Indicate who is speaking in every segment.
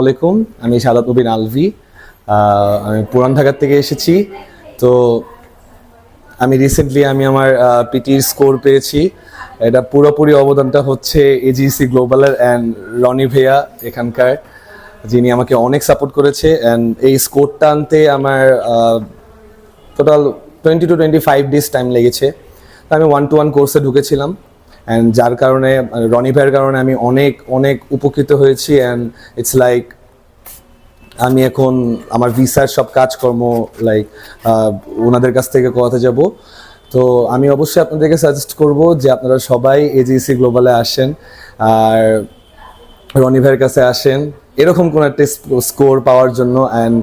Speaker 1: আলাইকুম, আমি সাদাত মুবিন আলভি। আমি পুরান ঢাকা থেকে এসেছি। তো আমি রিসেন্টলি আমার পিটির স্কোর পেয়েছি। এটা পুরোপুরি অবদানটা হচ্ছে এজিসি গ্লোবালের অ্যান্ড রনি ভাইয়া এখানকার, যিনি আমাকে অনেক সাপোর্ট করেছে। অ্যান্ড এই স্কোরটা আনতে আমার টোটাল 20 to 25 days টাইম লেগেছে। তো আমি 1-to-1 কোর্সে ঢুকেছিলাম, অ্যান্ড যার কারণে রনি ভাইয়ের কারণে আমি অনেক অনেক উপকৃত হয়েছি। অ্যান্ড ইটস লাইক আমি এখন আমার ভিসার সব কাজকর্ম লাইক ওনাদের কাছ থেকে করাতে যাব। তো আমি অবশ্যই আপনাদেরকে সাজেস্ট করব যে আপনারা সবাই এজিসি গ্লোবালে আসেন আর রনি ভাইয়ের কাছে আসেন এরকম কোনো একটা স্কোর পাওয়ার জন্য। অ্যান্ড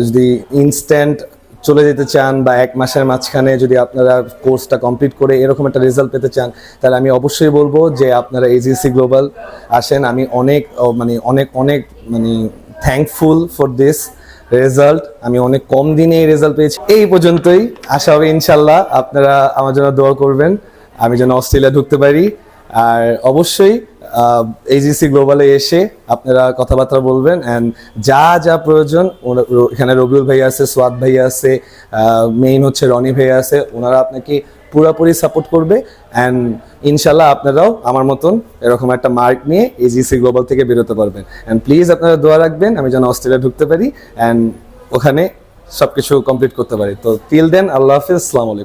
Speaker 1: যদি ইনস্ট্যান্ট চলে যেতে চান বা 1 মাসের মাঝখানে যদি আপনারা কোর্সটা কমপ্লিট করে এরকম একটা রেজাল্ট পেতে চান, তাহলে আমি অবশ্যই বলবো যে আপনারা এজিসি গ্লোবাল আসেন। আমি অনেক অনেক অনেক থ্যাঙ্কফুল ফর দিস রেজাল্ট। আমি অনেক কম দিনে এই রেজাল্ট পেয়েছি। এই পর্যন্তই, আশা হবে ইনশাল্লাহ আপনারা আমার জন্য দোয়া করবেন আমি যেন অস্ট্রেলিয়া ঢুকতে পারি। আর অবশ্যই এজিসি গ্লোবালে এসে আপনারা কথাবার্তা বলবেন, অ্যান্ড যা যা প্রয়োজন এখানে রবিউল ভাইয়া আছে, সোয়াদ ভাইয়া আছে, মেইন হচ্ছে রনি ভাইয়া আছে, ওনারা আপনাকে পুরোপুরি সাপোর্ট করবে। অ্যান্ড ইনশাল্লাহ আপনারাও আমার মতন এরকম একটা মার্ক নিয়ে এজিসি গ্লোবাল থেকে বেরোতে পারবেন। অ্যান্ড প্লিজ আপনারা দোয়া রাখবেন আমি যেন অস্ট্রেলিয়া ঢুকতে পারি অ্যান্ড ওখানে সব কিছু কমপ্লিট করতে পারি। তো টিল দেন, আল্লাহ হাফিজ, আসসালামু আলাইকুম।